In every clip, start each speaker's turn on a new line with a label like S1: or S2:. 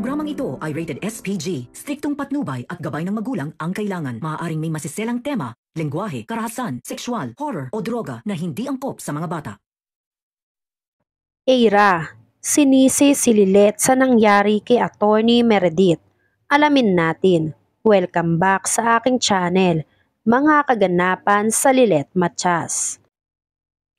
S1: Programang ito ay rated SPG. Striktong patnubay at gabay ng magulang ang kailangan. Maaaring may masiselang tema, lengguwahe, karahasan, sexual, horror o droga na hindi angkop sa mga bata.
S2: Eira, sinisi si Lilet sa nangyari kay Attorney Meredith. Alamin natin. Welcome back sa aking channel, mga kaganapan sa Lilet Matias.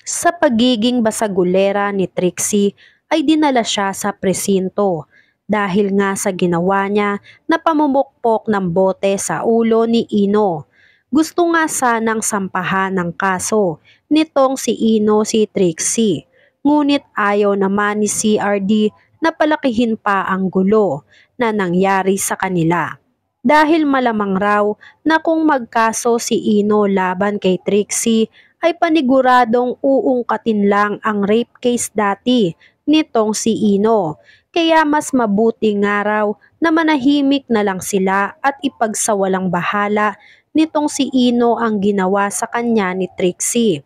S2: Sa pagiging basagulera ni Trixie ay dinala siya sa presinto dahil nga sa ginawa niya na pamumukpok ng bote sa ulo ni Ino. Gusto nga sanang sampahan ng kaso nitong si Ino si Trixie. Ngunit ayaw naman ni CRD na palakihin pa ang gulo na nangyari sa kanila. Dahil malamang raw na kung magkaso si Ino laban kay Trixie ay paniguradong uungkatin lang ang rape case dati nitong si Ino. Kaya mas mabuti nga raw na manahimik na lang sila at ipagsawalang bahala nitong si Ino ang ginawa sa kanya ni Trixie.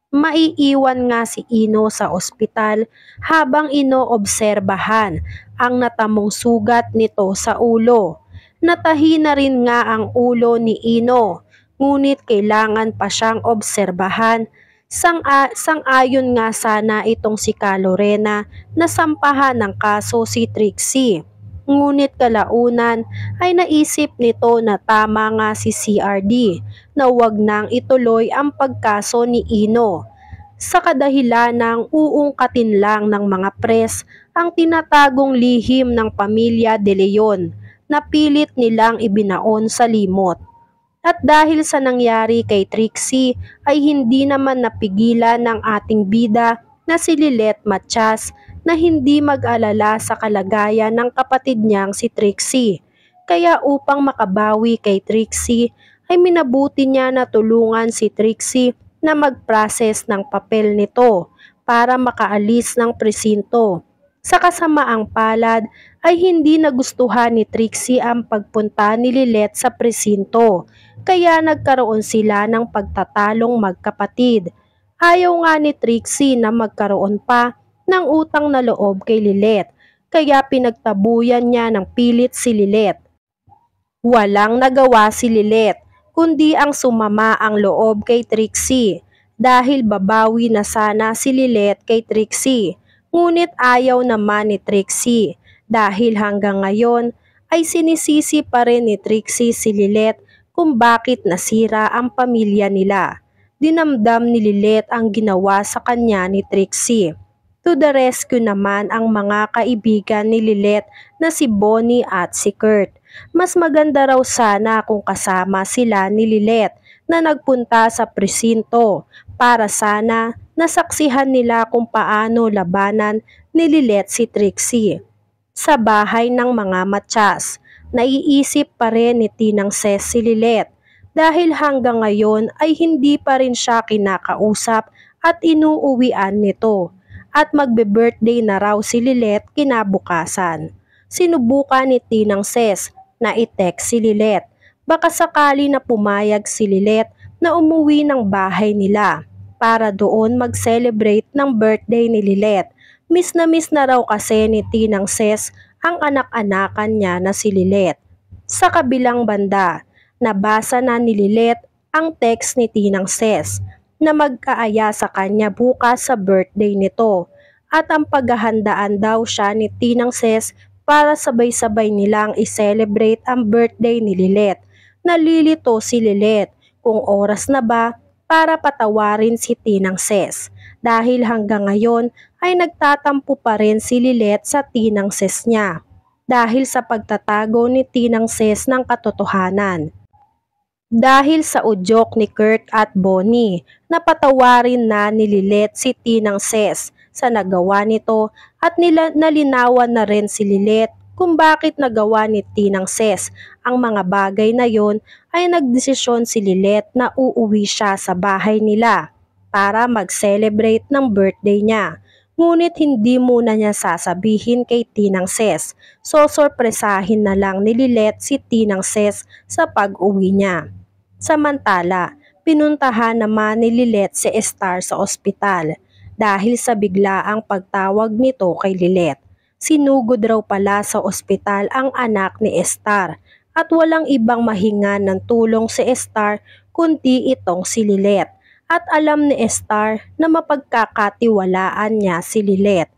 S2: Maiiwan nga si Ino sa ospital habang inoobserbahan ang natamong sugat nito sa ulo. Natahi na rin nga ang ulo ni Ino, ngunit kailangan pa siyang obserbahan. Sang-ayon nga sana itong si Lorena na sampahan ng kaso si Trixie. Ngunit kalaunan ay naisip nito na tama nga si CRD na huwag nang ituloy ang pagkaso ni Ino. Sa kadahilanang uungkatin lang ng mga press ang tinatagong lihim ng pamilya De Leon na pilit nilang ibinaon sa limot. At dahil sa nangyari kay Trixie ay hindi naman napigilan ng ating bida na si Lilet Matias na hindi mag-alala sa kalagayan ng kapatid niyang si Trixie. Kaya upang makabawi kay Trixie ay minabuti niya na tulungan si Trixie na mag-process ng papel nito para makaalis ng presinto. Sa kasamaang palad ay hindi nagustuhan ni Trixie ang pagpunta ni Lilet sa presinto. Kaya nagkaroon sila ng pagtatalong magkapatid. Ayaw nga ni Trixie na magkaroon pa ng utang na loob kay Lilet, kaya pinagtabuyan niya ng pilit si Lilet. Walang nagawa si Lilet, kundi ang sumama ang loob kay Trixie, dahil babawi na sana si Lilet kay Trixie. Ngunit ayaw naman ni Trixie, dahil hanggang ngayon ay sinisisi pa rin ni Trixie si Lilet kung bakit nasira ang pamilya nila. Dinamdam ni Lilet ang ginawa sa kanya ni Trixie. To the rescue naman ang mga kaibigan ni Lilet na si Bonnie at si Kurt. Mas maganda raw sana kung kasama sila ni Lilet na nagpunta sa presinto para sana nasaksihan nila kung paano labanan ni Lilet si Trixie. Sa bahay ng mga Matias, naiisip pa rin ni Tinang Ses si Lilet dahil hanggang ngayon ay hindi pa rin siya kinakausap at inuuwian nito at magbe-birthday na raw si Lilet kinabukasan. Sinubukan ni Tinang Ses na i-text si Lilet, baka sakali na pumayag si Lilet na umuwi ng bahay nila para doon mag-celebrate ng birthday ni Lilet. Miss na raw kasi ni Tinang Ses ang anak-anakan niya na si Lilet. Sa kabilang banda, nabasa na ni Lilet ang text ni Tinang Ses na mag-aaya sa kanya bukas sa birthday nito at ang paghahandaan daw siya ni Tinang Ses para sabay-sabay nilang i-celebrate ang birthday ni Lilet. Nalilito si Lilet kung oras na ba para patawarin si Tinang Ses dahil hanggang ngayon ay nagtatampo pa rin si Lilet sa Tinang Ses niya dahil sa pagtatago ni Tinang Ses ng katotohanan. Dahil sa udyok ni Kurt at Bonnie, napatawarin na ni Lilet si Tinang Ses sa nagawa nito at nalinawan na rin si Lilet kung bakit nagawa ni Tinang Ses ang mga bagay na yon ay nagdesisyon si Lilet na uuwi siya sa bahay nila para mag-celebrate ng birthday niya. Ngunit hindi muna niya sasabihin kay Tinang Ses, sorpresahin na lang ni Lilet si Tinang Ses sa pag-uwi niya. Samantala, pinuntahan naman ni Lilet si Star sa ospital dahil sa biglaang pagtawag nito kay Lilet. Sinugod raw pala sa ospital ang anak ni Star at walang ibang mahinga ng tulong si Star kundi itong si Lilet. At alam ni Star na mapagkakatiwalaan niya si Lilet.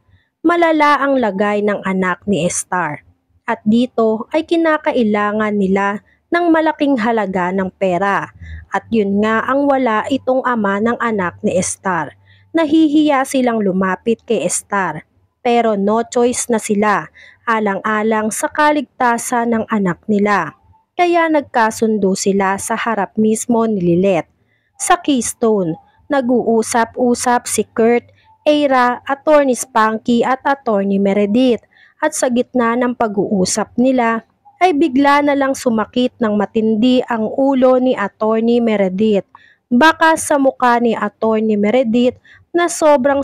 S2: Malala ang lagay ng anak ni Star. At dito ay kinakailangan nila ng malaking halaga ng pera. At yun nga ang wala itong ama ng anak ni Star. Nahihiya silang lumapit kay Star. Pero no choice na sila, alang-alang sa kaligtasan ng anak nila. Kaya nagkasundo sila sa harap mismo ni Lilet. Sa Keystone, nag-uusap-usap si Kurt, Eira, Attorney Spanky at Attorney Meredith. At sa gitna ng pag-uusap nila, ay bigla na lang sumakit ng matindi ang ulo ni Attorney Meredith. Baka sa mukha ni Attorney Meredith na sobrang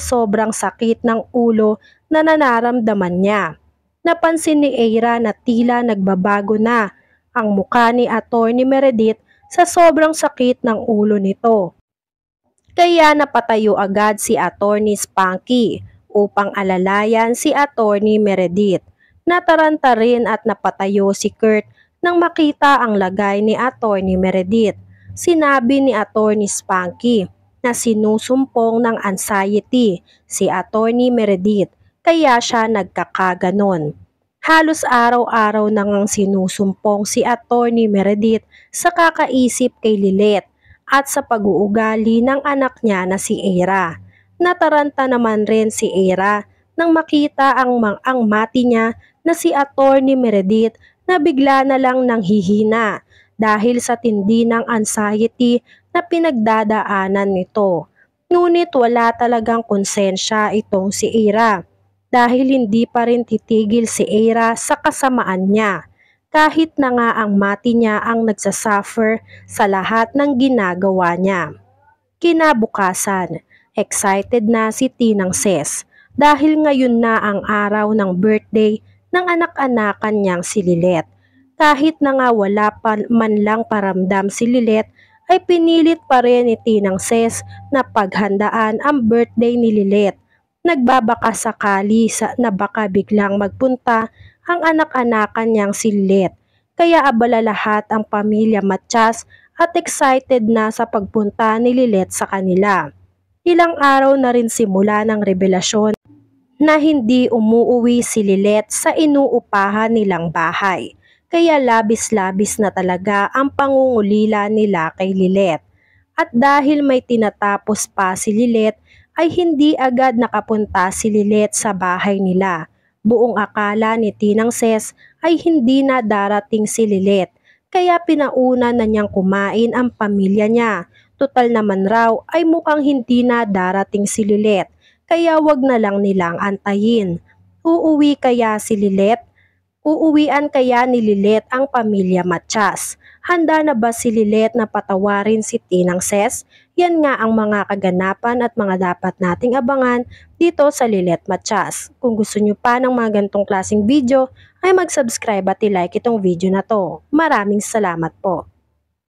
S2: sakit ng ulo na nararamdaman niya. Napansin ni Eira na tila nagbabago na ang mukha ni Attorney Meredith sa sobrang sakit ng ulo nito. Kaya napatayo agad si Attorney Spanky upang alalayan si Attorney Meredith. Nataranta rin at napatayo si Kurt nang makita ang lagay ni Attorney Meredith. Sinabi ni Attorney Spanky na sinusumpong ng anxiety si Attorney Meredith kaya siya nagkakaganon. Halos araw-araw nang sinusumpong si Attorney Meredith sa kakaisip kay Lilet at sa pag-uugali ng anak niya na si Eira. Nataranta naman rin si Eira nang makita ang mati niya na si Attorney Meredith na bigla na lang nanghihina dahil sa tindi ng anxiety na pinagdadaanan nito. Ngunit wala talagang konsensya itong si Eira dahil hindi pa rin titigil si Eira sa kasamaan niya. Kahit na nga ang mati niya ang nagsasuffer sa lahat ng ginagawa niya. Kinabukasan, excited na si Tinang Ses dahil ngayon na ang araw ng birthday ng anak-anakan niyang si Lilet. Kahit na nga wala pa man lang paramdam si Lilet, ay pinilit pa rin ni Tinang Ses na paghandaan ang birthday ni Lilet. Nagbabaka sakali na baka biglang magpunta ang anak-anakan niyang si Lilet. Kaya abala lahat ang pamilya Matias at excited na sa pagpunta ni Lilet sa kanila. Ilang araw na rin simula ng revelasyon na hindi umuuwi si Lilet sa inuupahan nilang bahay. Kaya labis-labis na talaga ang pangungulila nila kay Lilet. At dahil may tinatapos pa si Lilet, ay hindi agad nakapunta si Lilet sa bahay nila. Buong akala ni Tinang Ses ay hindi na darating si Lilet, kaya pinauna na niyang kumain ang pamilya niya. Tutal naman raw ay mukhang hindi na darating si Lilet, kaya wag na lang nilang antayin. Uuwi kaya si Lilet? Uuwian kaya ni Lilet ang pamilya Matias? Handa na ba si Lilet na patawarin si Tinang Ses? Yan nga ang mga kaganapan at mga dapat nating abangan dito sa Lilet Matias. Kung gusto nyo pa ng mga ganitong klaseng video, ay mag-subscribe at i-like itong video na to. Maraming salamat po.